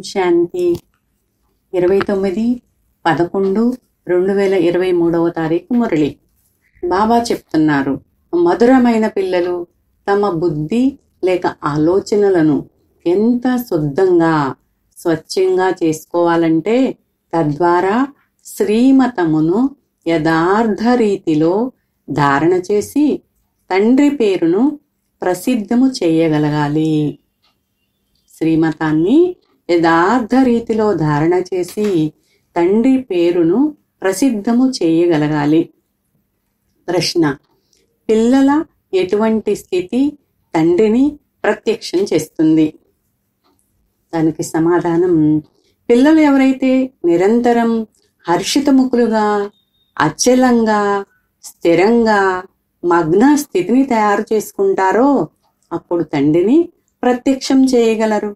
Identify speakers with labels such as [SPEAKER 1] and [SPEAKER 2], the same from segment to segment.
[SPEAKER 1] శాంతి. 29/11/2023 మురళి. బాబా చెప్తున్నారు, మధురమైన పిల్లలు తమ బుద్ధి లేక ఆలోచనలను ఎంత శుద్ధంగా స్వచ్ఛంగా చేసుకోవాలంటే తద్వారా శ్రీమతమును యథార్థ రీతిలో ధారణ చేసి తండ్రి పేరును ప్రసిద్ధము చేయగలగాలి. శ్రీమతాన్ని యథార్థ రీతిలో ధారణ చేసి తండ్రి పేరును ప్రసిద్ధము చేయగలగాలి. ప్రశ్న: పిల్లల ఎటువంటి స్థితి తండ్రిని ప్రత్యక్షం చేస్తుంది? దానికి సమాధానం: పిల్లలు ఎవరైతే నిరంతరం హర్షితముఖులుగా, అచలంగా, స్థిరంగా మగ్న స్థితిని తయారు చేసుకుంటారో అప్పుడు తండ్రిని ప్రత్యక్షం చేయగలరు.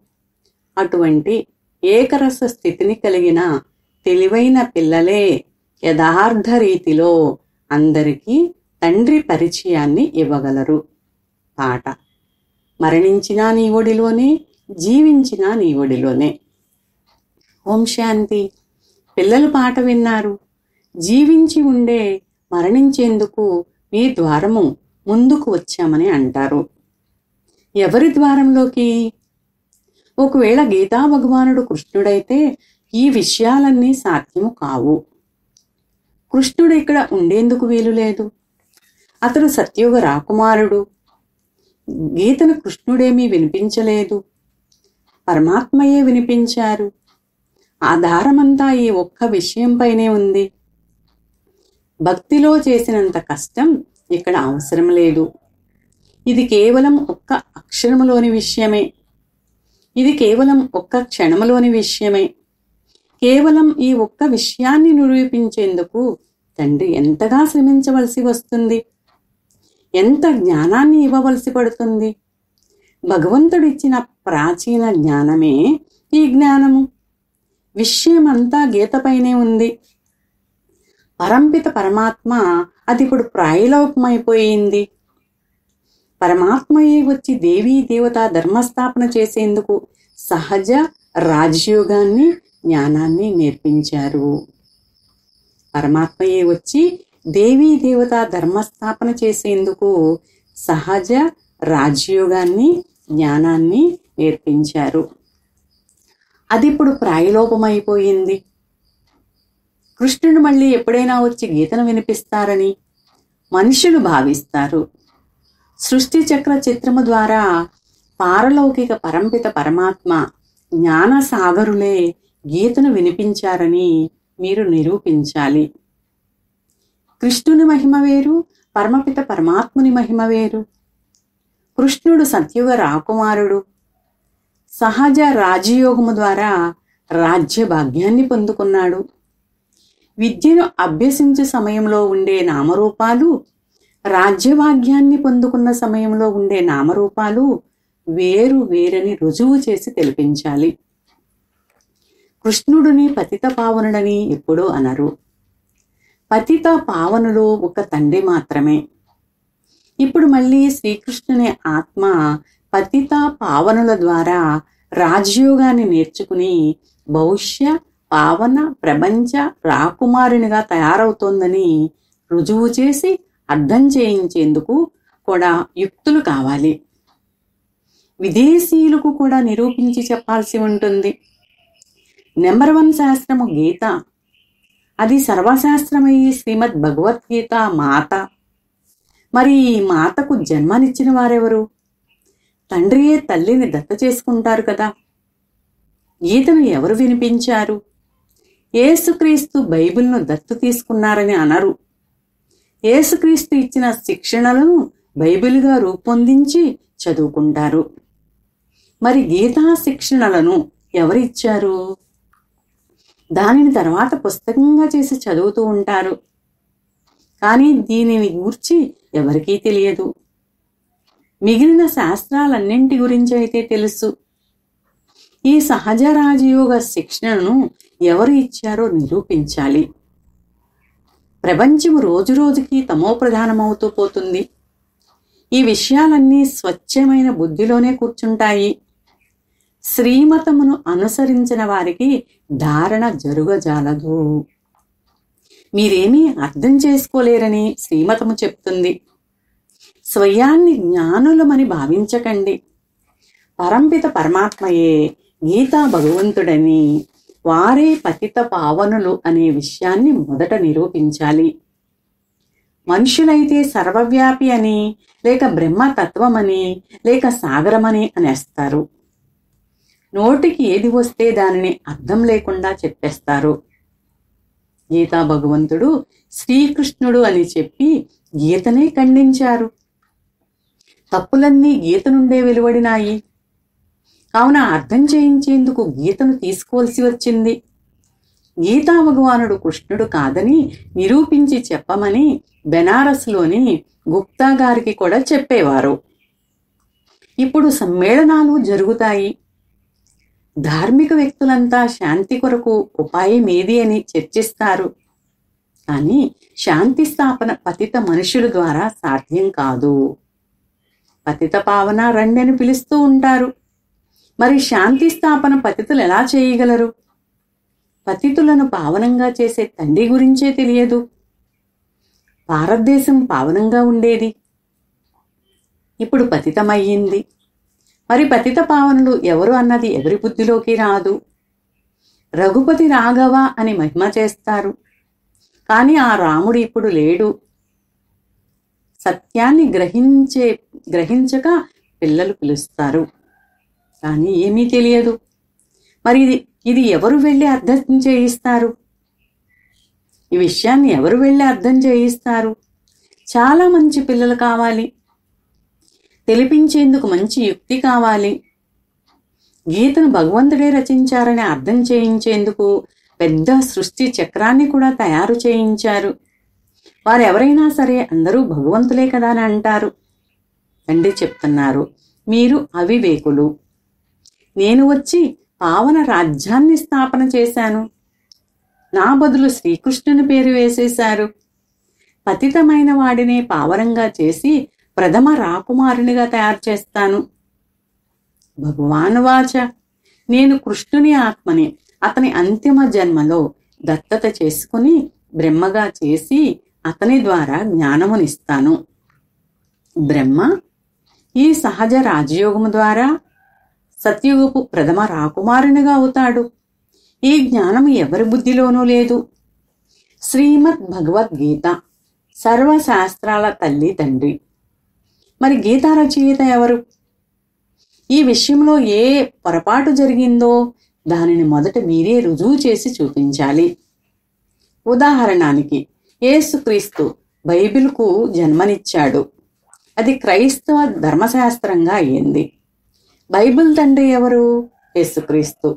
[SPEAKER 1] అటువంటి ఏకరస స్థితిని కలిగిన తెలివైన పిల్లలే యథార్థ రీతిలో అందరికీ తండ్రి పరిచయాన్ని ఇవ్వగలరు. పాట: మరణించినా నీ ఒడిలోనే, జీవించినా నీ ఒడిలోనే. ఓం శాంతి. పిల్లలు పాట విన్నారు. జీవించి ఉండే మరణించేందుకు మీ ద్వారము ముందుకు వచ్చామని అంటారు. ఎవరి ద్వారంలోకి? ఒకవేళ గీతా భగవానుడు కృష్ణుడైతే ఈ విషయాలన్నీ సాధ్యము కావు. కృష్ణుడు ఇక్కడ ఉండేందుకు వీలు లేదు. అతడు సత్యుగ రాకుమారుడు. గీతను కృష్ణుడేమీ వినిపించలేదు, పరమాత్మయే వినిపించారు. ఆధారమంతా ఈ ఒక్క విషయంపైనే ఉంది. భక్తిలో చేసినంత కష్టం ఇక్కడ అవసరం లేదు. ఇది కేవలం ఒక్క అక్షరములోని విషయమే. ఇది కేవలం ఒక్క క్షణములోని విషయమే. కేవలం ఈ ఒక్క విషయాన్ని నిరూపించేందుకు తండ్రి ఎంతగా శ్రమించవలసి వస్తుంది, ఎంత జ్ఞానాన్ని ఇవ్వవలసి పడుతుంది. భగవంతుడిచ్చిన ప్రాచీన జ్ఞానమే ఈ జ్ఞానము. విషయమంతా గీతపైనే ఉంది. పరంపిత పరమాత్మ అది ఇప్పుడు ప్రాయలోపమైపోయింది. పరమాత్మయే వచ్చి దేవీ దేవతా ధర్మస్థాపన చేసేందుకు సహజ రాజయోగాన్ని, జ్ఞానాన్ని నేర్పించారు. పరమాత్మయే వచ్చి దేవీ దేవతా ధర్మస్థాపన చేసేందుకు సహజ రాజయోగాన్ని, జ్ఞానాన్ని నేర్పించారు. అది ఇప్పుడు ప్రాయలోపమైపోయింది. కృష్ణుడు మళ్ళీ ఎప్పుడైనా వచ్చి గీతను వినిపిస్తారని మనుషులు భావిస్తారు. సృష్టి చక్ర చిత్రము ద్వారా పారలౌకిక పరంపిత పరమాత్మ జ్ఞాన సాగరులే గీతను వినిపించారని మీరు నిరూపించాలి. కృష్ణుని మహిమ వేరు, పరమపిత పరమాత్ముని మహిమ వేరు. కృష్ణుడు సత్యుగ రాకుమారుడు. సహజ రాజయోగము ద్వారా రాజ్య భాగ్యాన్ని పొందుకున్నాడు. విద్యను అభ్యసించే సమయంలో ఉండే నామరూపాలు, రాజ్యభాగ్యాన్ని పొందుకున్న సమయంలో ఉండే నామరూపాలు వేరు వేరని రుజువు చేసి తెలిపించాలి. కృష్ణుడిని పతిత పావనుడని ఎప్పుడూ అనరు. పతిత పావనులు ఒక తండ్రి మాత్రమే. ఇప్పుడు మళ్ళీ శ్రీకృష్ణుని ఆత్మ పతిత పావనుల ద్వారా రాజయోగాన్ని నేర్చుకుని భవిష్య పావన ప్రపంచ రాకుమారునిగా తయారవుతోందని రుజువు చేసి అర్థం చేయించేందుకు కూడా యుక్తులు కావాలి. విదేశీయులకు కూడా నిరూపించి చెప్పాల్సి ఉంటుంది. నెంబర్ 1 శాస్త్రము గీత. అది సర్వశాస్త్రమయ్యి శ్రీమద్ భగవద్గీత మాత. మరి ఈ మాతకు జన్మనిచ్చిన వారెవరు? తండ్రియే తల్లిని దత్త చేసుకుంటారు కదా. గీతను ఎవరు వినిపించారు? యేసుక్రీస్తు బైబిల్ను దత్తు తీసుకున్నారని అనరు. యేసుక్రీస్తు ఇచ్చిన శిక్షణలను బైబిల్గా రూపొందించి చదువుకుంటారు. మరి గీతా శిక్షణలను ఎవరిచ్చారు? దానిని తర్వాత పుస్తకంగా చేసి చదువుతూ ఉంటారు. కానీ దీనిని గూర్చి ఎవరికీ తెలియదు. మిగిలిన శాస్త్రాలన్నింటి గురించి అయితే తెలుసు. ఈ సహజ రాజయోగ శిక్షణను ఎవరు ఇచ్చారో నిరూపించాలి. ప్రపంచం రోజురోజుకి తమోప్రధానమవుతూ పోతుంది. ఈ విషయాలన్నీ స్వచ్ఛమైన బుద్ధిలోనే కూర్చుంటాయి. శ్రీమతమును అనుసరించిన వారికి ధారణ జరుగజాలదు. మీరేమీ అర్థం చేసుకోలేరని శ్రీమతము చెప్తుంది. స్వయాన్ని జ్ఞానులమని భావించకండి. పరంపిత పరమాత్మయే గీతా భగవంతుడని, వారే పతిత పావనులు అనే విషయాన్ని మొదట నిరూపించాలి. మనుషులైతే సర్వవ్యాపి అని, లేక బ్రహ్మతత్వమని, లేక సాగరమని అనేస్తారు. నోటికి ఏది వస్తే దానిని అర్థం లేకుండా చెప్పేస్తారు. గీతా భగవంతుడు శ్రీకృష్ణుడు అని చెప్పి గీతనే ఖండించారు. తప్పులన్నీ గీత నుండే వెలువడినాయి. కావున అర్థం చేయించేందుకు గీతను తీసుకోవాల్సి వచ్చింది. గీతా భగవానుడు కృష్ణుడు కాదని నిరూపించి చెప్పమని బెనారస్లోని గుప్తా గారికి కూడా చెప్పేవారు. ఇప్పుడు సమ్మేళనాలు జరుగుతాయి. ధార్మిక వ్యక్తులంతా శాంతి కొరకు ఉపాయం ఏది అని చర్చిస్తారు. కానీ శాంతి స్థాపన పతిత మనుషుల ద్వారా సాధ్యం కాదు. పతిత పావన రండి అని పిలుస్తూ ఉంటారు. మరి శాంతి స్థాపన పతితులు ఎలా చేయగలరు? పతితులను పావనంగా చేసే తండ్రి గురించే తెలియదు. భారతదేశం పావనంగా ఉండేది, ఇప్పుడు పతితమయ్యింది. మరి పతిత పావనులు ఎవరు అన్నది ఎవరి బుద్ధిలోకి రాదు. రఘుపతి రాఘవ అని మహిమ చేస్తారు. కానీ ఆ రాముడు ఇప్పుడు లేడు. సత్యాన్ని గ్రహించక పిల్లలు పిలుస్తారు, కానీ ఏమీ తెలియదు. మరి ఇది ఎవరు వెళ్ళి అర్థం చేయిస్తారు? ఈ విషయాన్ని ఎవరు వెళ్ళి అర్థం చేయిస్తారు? చాలా మంచి పిల్లలు కావాలి. తెలిపించేందుకు మంచి యుక్తి కావాలి. గీతను భగవంతుడే రచించారని అర్థం చేయించేందుకు పెద్ద సృష్టి చక్రాన్ని కూడా తయారు చేయించారు. వారెవరైనా సరే అందరూ భగవంతులే కదా అని అంటారు. తండ్రి చెప్తున్నారు, మీరు అవివేకులు. నేను వచ్చి పావన రాజ్యాన్ని స్థాపన చేశాను. నా బదులు శ్రీకృష్ణుని పేరు వేసేశారు. పతితమైన వాడినే పావనంగా చేసి ప్రథమ రాకుమారునిగా తయారు చేస్తాను. భగవాన్ వాచ, నేను కృష్ణుని ఆత్మని అతని అంతిమ జన్మలో దత్తత చేసుకుని బ్రహ్మగా చేసి అతని ద్వారా జ్ఞానమునిస్తాను. బ్రహ్మ ఈ సహజ రాజయోగము ద్వారా సత్యుగపు ప్రథమ రాకుమారునిగా అవుతాడు. ఈ జ్ఞానం ఎవరి బుద్ధిలోనూ లేదు. శ్రీమద్ భగవద్గీత సర్వశాస్త్రాల తల్లి తండ్రి. మరి గీతా రచయిత ఎవరు? ఈ విషయంలో ఏ పొరపాటు జరిగిందో దానిని మొదట మీరే రుజువు చేసి చూపించాలి. ఉదాహరణానికి యేసుక్రీస్తు బైబిల్కు జన్మనిచ్చాడు. అది క్రైస్తవ ధర్మశాస్త్రంగా అయ్యింది. బైబిల్ తండ్రి ఎవరు? యేసుక్రీస్తు.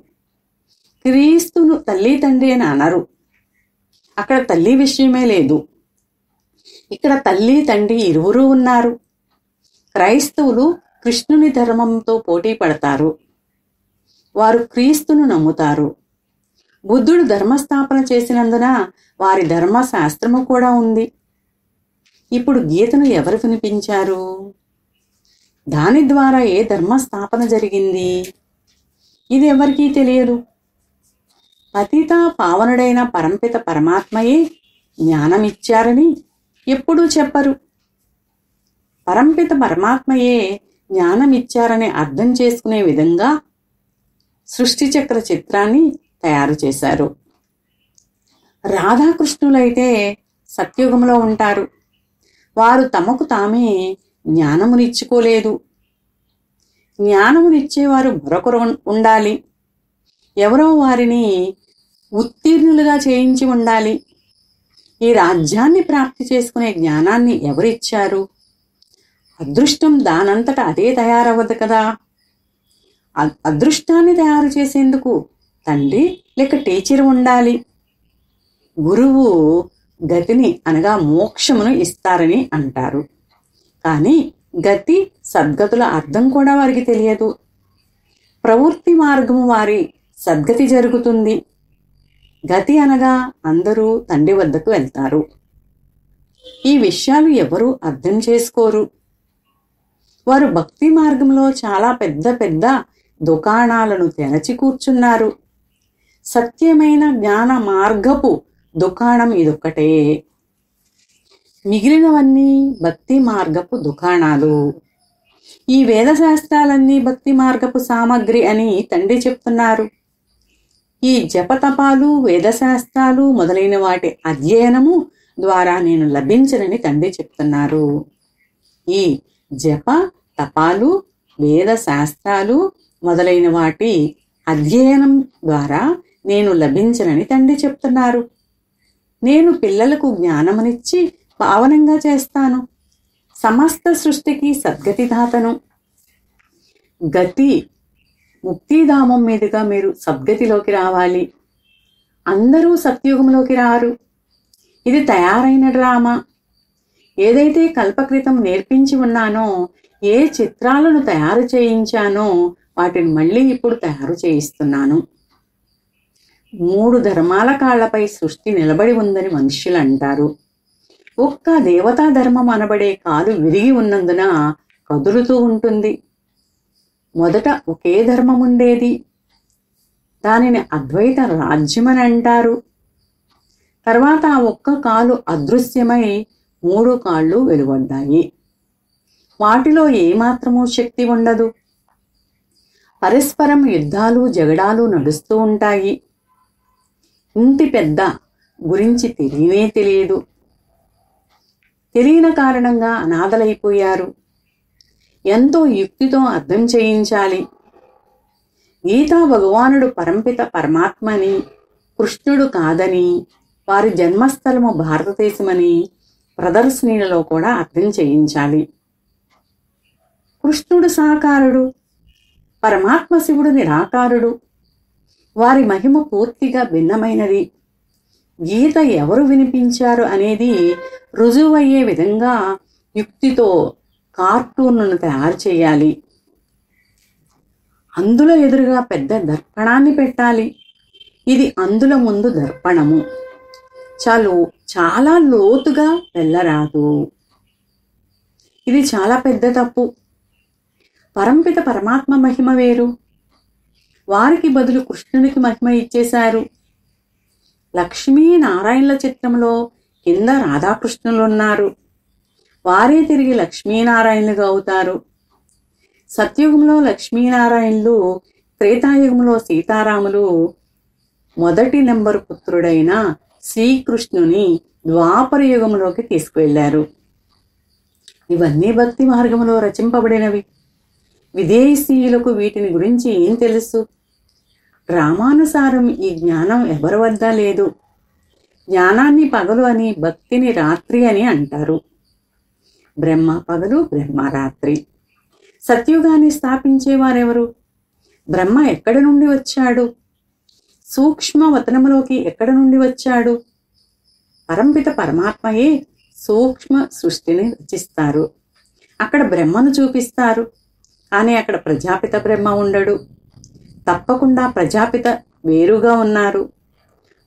[SPEAKER 1] క్రీస్తును తల్లి తండ్రి అని అనరు. అక్కడ తల్లి విషయమే లేదు. ఇక్కడ తల్లి తండ్రి ఇరువురు ఉన్నారు. క్రైస్తవులు కృష్ణుని ధర్మంతో పోటీ పడతారు. వారు క్రీస్తును నమ్ముతారు. బుద్ధుడు ధర్మస్థాపన చేసినందున వారి ధర్మశాస్త్రము కూడా ఉంది. ఇప్పుడు గీతను ఎవరు వినిపించారు? దాని ద్వారా ఏ ధర్మస్థాపన జరిగింది? ఇది ఎవరికీ తెలియదు. పతిత పావనుడైన పరంపిత పరమాత్మయే జ్ఞానమిచ్చారని ఎప్పుడూ చెప్పరు. పరంపిత పరమాత్మయే జ్ఞానమిచ్చారని అర్థం చేసుకునే విధంగా సృష్టి చక్ర చిత్రాన్ని తయారు చేశారు. రాధాకృష్ణులైతే సత్యుగంలో ఉంటారు. వారు తమకు తామే జ్ఞానమునిచ్చుకోలేదు. జ్ఞానమునిచ్చేవారు మరొకరు ఉండాలి. ఎవరో వారిని ఉత్తీర్ణులుగా చేయించి ఉండాలి. ఈ రాజ్యాన్ని ప్రాప్తి చేసుకునే జ్ఞానాన్ని ఎవరిచ్చారు? అదృష్టం దానంతట అదే తయారవ్వదు కదా. అదృష్టాన్ని తయారు చేసేందుకు తండ్రి లేక టీచర్ ఉండాలి. గురువు గతిని అనగా మోక్షమును ఇస్తారని అంటారు. కానీ గతి సద్గతుల అర్థం కూడా వారికి తెలియదు. ప్రవృత్తి మార్గము వారి సద్గతి జరుగుతుంది. గతి అనగా అందరూ తండ్రి వద్దకు వెళ్తారు. ఈ విషయాలు ఎవరు అర్థం చేసుకోరు. వారు భక్తి మార్గంలో చాలా పెద్ద పెద్ద దుకాణాలను తెరచి కూర్చున్నారు. సత్యమైన జ్ఞాన మార్గపు దుకాణం ఇదొక్కటే. మిగిలినవన్నీ భక్తి మార్గపు దుకాణాలు. ఈ వేదశాస్త్రాలన్నీ భక్తి మార్గపు సామగ్రి అని తండ్రి చెప్తున్నారు. ఈ జపతపాలు, వేదశాస్త్రాలు మొదలైన వాటి అధ్యయనము ద్వారా నేను లభించనని తండ్రి చెప్తున్నారు. ఈ జప తపాలు, వేద శాస్త్రాలు మొదలైన వాటి అధ్యయనం ద్వారా నేను లభించనని తండ్రి చెప్తున్నారు. నేను పిల్లలకు జ్ఞానమునిచ్చి పావనంగా చేస్తాను. సమస్త సృష్టికి సద్గతిదాతను. గతి ముక్తిధామం మీదుగా మీరు సద్గతిలోకి రావాలి. అందరూ సత్యుగంలోకి రారు. ఇది తయారైన డ్రామా. ఏదైతే కల్పక్రితం నేర్పించి ఉన్నానో, ఏ చిత్రాలను తయారు చేయించానో వాటిని మళ్ళీ ఇప్పుడు తయారు చేయిస్తున్నాను. 3 ధర్మాల కాళ్లపై సృష్టి నిలబడి ఉందని మనుష్యులు అంటారు. ఒక్క దేవతా ధర్మం అనబడే కాలు విరిగి ఉన్నందున కదులుతూ ఉంటుంది. మొదట ఒకే ధర్మం ఉండేది. దానిని అద్వైత రాజ్యమని అంటారు. తర్వాత ఆ ఒక్క కాలు అదృశ్యమై 3 కాళ్ళు వెలువడ్డాయి. వాటిలో ఏమాత్రమూ శక్తి ఉండదు. పరస్పరం యుద్ధాలు, జగడాలు నడుస్తూ ఉంటాయి. ఇంటి పెద్ద గురించి తెలియనే తెలియదు. తెలియని కారణంగా అనాథలైపోయారు. ఎంతో యుక్తితో అర్థం చేయించాలి. గీతా భగవానుడు పరంపిత పరమాత్మని, కృష్ణుడు కాదని, వారి జన్మస్థలము భారతదేశమని ప్రదర్శనీలలో కూడా అర్థం చేయించాలి. కృష్ణుడు సాకారుడు, పరమాత్మ శివుడు నిరాకారుడు. వారి మహిమ పూర్తిగా భిన్నమైనది. గీత ఎవరు వినిపించారు అనేది రుజువయ్యే విధంగా యుక్తితో కార్టూన్ను తయారు చేయాలి. అందులో ఎదురుగా పెద్ద దర్పణాన్ని పెట్టాలి. ఇది అందుల ముందు దర్పణము. చాలా లోతుగా వెళ్ళరాదు. ఇది చాలా పెద్ద తప్పు. పరంపిత పరమాత్మ మహిమ వేరు. వారికి బదులు కృష్ణునికి మహిమ ఇచ్చేశారు. లక్ష్మీనారాయణుల చిత్రంలో కింద రాధాకృష్ణులు ఉన్నారు. వారే తిరిగి లక్ష్మీనారాయణులుగా అవుతారు. సత్యుగంలో లక్ష్మీనారాయణులు, త్రేతాయుగంలో సీతారాములు మొదటి నెంబరు పుత్రుడైన శ్రీకృష్ణుని ద్వాపర యుగంలోకి తీసుకువెళ్లారు. ఇవన్నీ భక్తి మార్గంలో రచింపబడినవి. విదేశీయులకు వీటిని గురించి ఏం తెలుసు? రామానుసారం ఈ జ్ఞానం ఎవరి వద్ద లేదు. జ్ఞానాన్ని పగలు అని, భక్తిని రాత్రి అని అంటారు. బ్రహ్మ పగలు, బ్రహ్మ రాత్రి. సత్యుగాన్ని స్థాపించేవారెవరు? బ్రహ్మ ఎక్కడి నుండి వచ్చాడు? సూక్ష్మ వతనములోకి ఎక్కడి నుండి వచ్చాడు? పరంపిత పరమాత్మయే సూక్ష్మ సృష్టిని రచిస్తారు. అక్కడ బ్రహ్మను చూపిస్తారు. కానీ అక్కడ ప్రజాపిత బ్రహ్మ ఉండడు. తప్పకుండా ప్రజాపిత వేరుగా ఉన్నారు.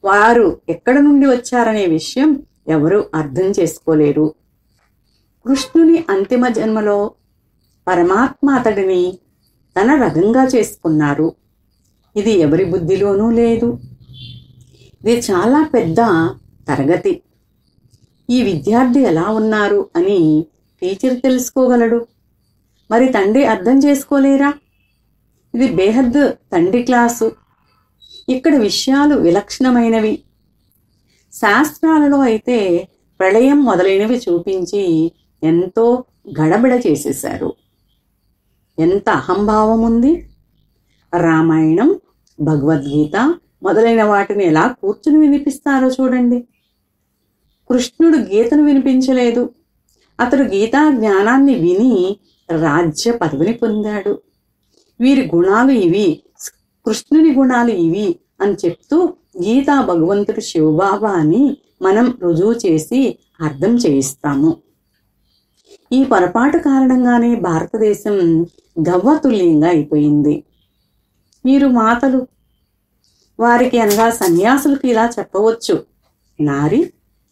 [SPEAKER 1] వారు ఎక్కడ నుండి వచ్చారనే విషయం ఎవరూ అర్థం చేసుకోలేరు. కృష్ణుని అంతిమ జన్మలో పరమాత్మ అతడిని తన రథంగా చేసుకున్నారు. ఇది ఎవరి బుద్ధిలోనూ లేదు. ఇది చాలా పెద్ద తరగతి. ఈ విద్యార్థి ఎలా ఉన్నారు అని టీచర్ తెలుసుకోగలడు. మరి తండ్రి అర్థం చేసుకోలేరా? ఇది బేహద్ తండ్రి క్లాసు. ఇక్కడ విషయాలు విలక్షణమైనవి. శాస్త్రాలలో అయితే ప్రళయం మొదలైనవి చూపించి ఎంతో గడబిడ చేసేశారు. ఎంత అహంభావం ఉంది! రామాయణం, భగవద్గీత మొదలైన వాటిని ఎలా కూర్చుని వినిపిస్తారో చూడండి. కృష్ణుడు గీతను వినిపించలేదు. అతడు గీతా జ్ఞానాన్ని విని రాజ్య పదవిని పొందాడు. వీరి గుణాలు ఇవి, కృష్ణుని గుణాలు ఇవి అని చెప్తూ గీతా భగవంతుడు శివబాబా అని మనం రుజువు చేసి అర్థం చేయిస్తాము. ఈ పొరపాటు కారణంగానే భారతదేశం గవ్వతుల్యంగా అయిపోయింది. మీరు మాతలు, వారికి అనగా సన్యాసులకు ఇలా చెప్పవచ్చు, నారి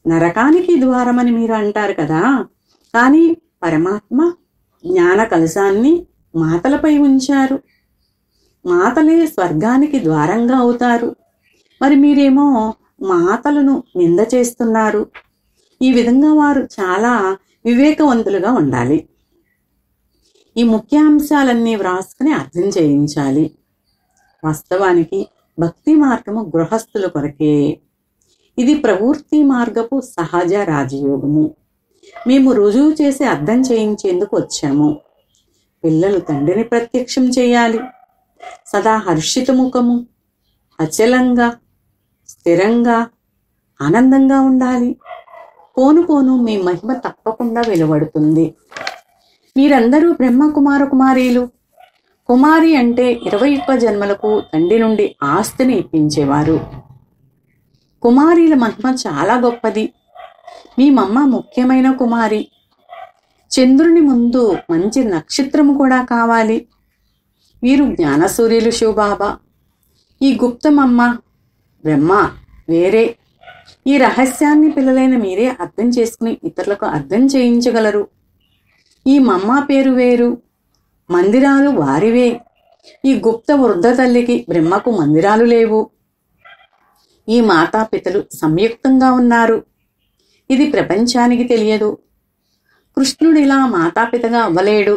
[SPEAKER 1] నరకానికి ద్వారమని మీరు అంటారు కదా. కానీ పరమాత్మ జ్ఞాన కలశాన్ని మాతలపై ఉంచారు. మాతలే స్వర్గానికి ద్వారంగా అవుతారు. మరి మీరేమో మాతలను నింద చేస్తున్నారు. ఈ విధంగా వారు చాలా వివేకవంతులుగా ఉండాలి. ఈ ముఖ్యాంశాలన్నీ వ్రాసుకుని అర్థం చేయించాలి. వాస్తవానికి భక్తి మార్గము గృహస్థుల కొరకే. ఇది ప్రవృత్తి మార్గపు సహజ రాజయోగము. మేము రుజువు చేసి అర్థం చేయించేందుకు వచ్చాము. పిల్లలు తండ్రిని ప్రత్యక్షం చేయాలి. సదా హర్షిత ముఖము, అచలంగా, స్థిరంగా, ఆనందంగా ఉండాలి. పోను పోను మీ మహిమ తప్పకుండా వెలువడుతుంది. మీరందరూ బ్రహ్మ కుమార కుమారీలు. కుమారి అంటే 21 జన్మలకు తండ్రి నుండి ఆస్తిని ఇప్పించేవారు. కుమారీల మహిమ చాలా గొప్పది. మీ మమ్మ ముఖ్యమైన కుమారి. చంద్రుని ముందు మంచి నక్షత్రము కూడా కావాలి. వీరు జ్ఞానసూర్యులు శివబాబా. ఈ గుప్తమమ్మ బ్రహ్మ వేరే. ఈ రహస్యాన్ని పిల్లలైన మీరే అర్థం చేసుకుని ఇతరులకు అర్థం చేయించగలరు. ఈ మమ్మ పేరు వేరు, మందిరాలు వారివే. ఈ గుప్త వృద్ధ తల్లికి బ్రహ్మకు మందిరాలు లేవు. ఈ మాతాపితలు సంయుక్తంగా ఉన్నారు. ఇది ప్రపంచానికి తెలియదు. కృష్ణుడు ఇలా మాతాపితగా అవ్వలేడు.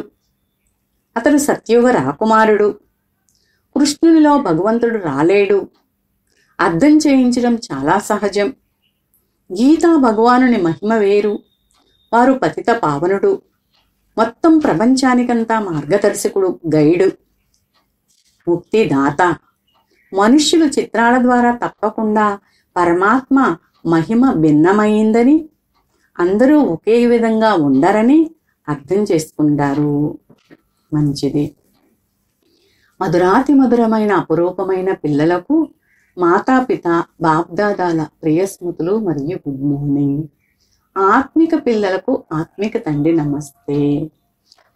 [SPEAKER 1] అతడు సత్యుగ రాకుమారుడు. కృష్ణునిలో భగవంతుడు రాలేడు. అర్థం చేయించడం చాలా సహజం. గీతా భగవానుని మహిమ వేరు. వారు పతిత పావనుడు. మొత్తం ప్రపంచానికంతా మార్గదర్శకుడు, గైడు, ముక్తిదాత. మనుష్యులు చిత్రాల ద్వారా తప్పకుండా పరమాత్మ మహిమ భిన్నమైందని, అందరూ ఒకే విధంగా ఉండరని అర్థం చేసుకుంటారు. మంచిది. మధురాతి మధురమైన అపురూపమైన పిల్లలకు మాతాపిత బాప్దాదాల ప్రియస్మృతులు మరియు గుడ్ మార్నింగ్. ఆత్మిక పిల్లలకు ఆత్మిక తండ్రి నమస్తే.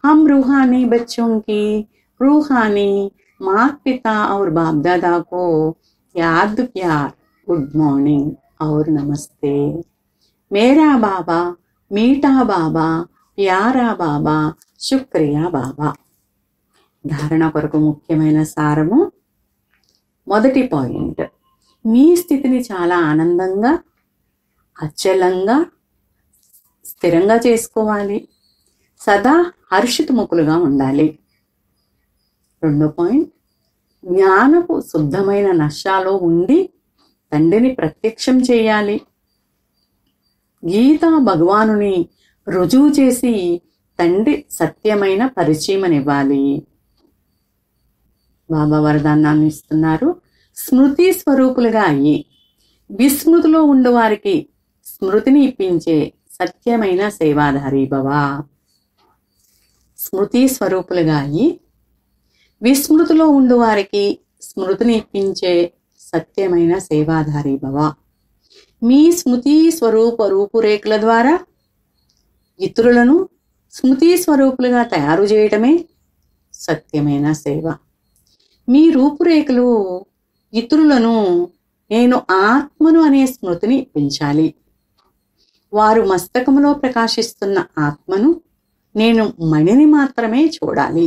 [SPEAKER 1] हम रूहानी बच्चों की रूहानी माता पिता और बाप दादा को याद प्यार गुड मॉर्निंग और नमस्ते. मेरा बाबा मीठा बाबा प्यारा बाबा शुक्रिया बाबा. ధారణ కొరకు ముఖ్యమైన సారము. మొదటి పాయింట్, మీ స్థితిని చాలా ఆనందంగా, అచలంగా, స్థిరంగా చేసుకోవాలి. సదా హర్షితముఖులుగా ఉండాలి. రెండో పాయింట్, జ్ఞానపు శుద్ధమైన నశాలో ఉండి తండ్రిని ప్రత్యక్షం చేయాలి. గీతా భగవానుని రుజువు చేసి తండ్రి సత్యమైన పరిచయమనివ్వాలి. బాబా వరదానాన్ని ఇస్తున్నారు. స్మృతి స్వరూపులుగా అయ్యి విస్మృతిలో ఉండు వారికి స్మృతిని ఇప్పించే సత్యమైన సేవాధారి భవ. స్మృతి స్వరూపులుగా అయ్యి విస్మృతిలో ఉండు వారికి స్మృతిని ఇప్పించే సత్యమైన సేవాధారి భవ. మీ స్మృతి స్వరూప రూపురేఖల ద్వారా ఇతరులను స్మృతి స్వరూపులుగా తయారు చేయటమే సత్యమైన సేవ. మీ రూపురేఖలు ఇతరులను నేను ఆత్మను అనే స్మృతిని ఇప్పించాలి. వారు మస్తకములో ప్రకాశిస్తున్న ఆత్మను, నేను మణిని మాత్రమే చూడాలి.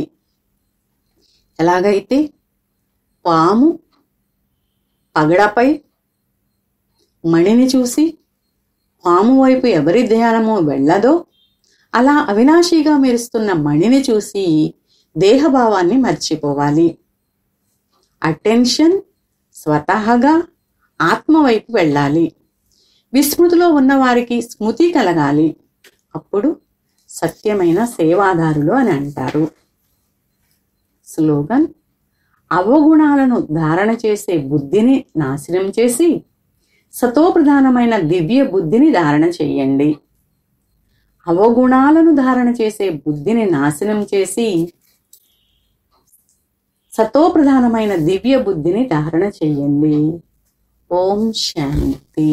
[SPEAKER 1] ఎలాగైతే పాము పగడపై మణిని చూసి పాము వైపు ఎవరి ధ్యానమో వెళ్ళదో, అలా అవినాశిగా మెరుస్తున్న మణిని చూసి దేహభావాన్ని మర్చిపోవాలి. అటెన్షన్ స్వతహాగా ఆత్మ వైపు వెళ్ళాలి. విస్మృతిలో ఉన్న వారికి స్మృతి కలగాలి. అప్పుడు సత్యమైన సేవాదారులు అని అంటారు. స్లోగన్: అవగుణాలను ధారణ చేసే బుద్ధిని నాశనం చేసి సతోప్రధానమైన దివ్య బుద్ధిని ధారణ చెయ్యండి. అవగుణాలను ధారణ చేసే బుద్ధిని నాశనం చేసి సతోప్రధానమైన దివ్య బుద్ధిని ధారణ చెయ్యండి. ఓం శాంతి.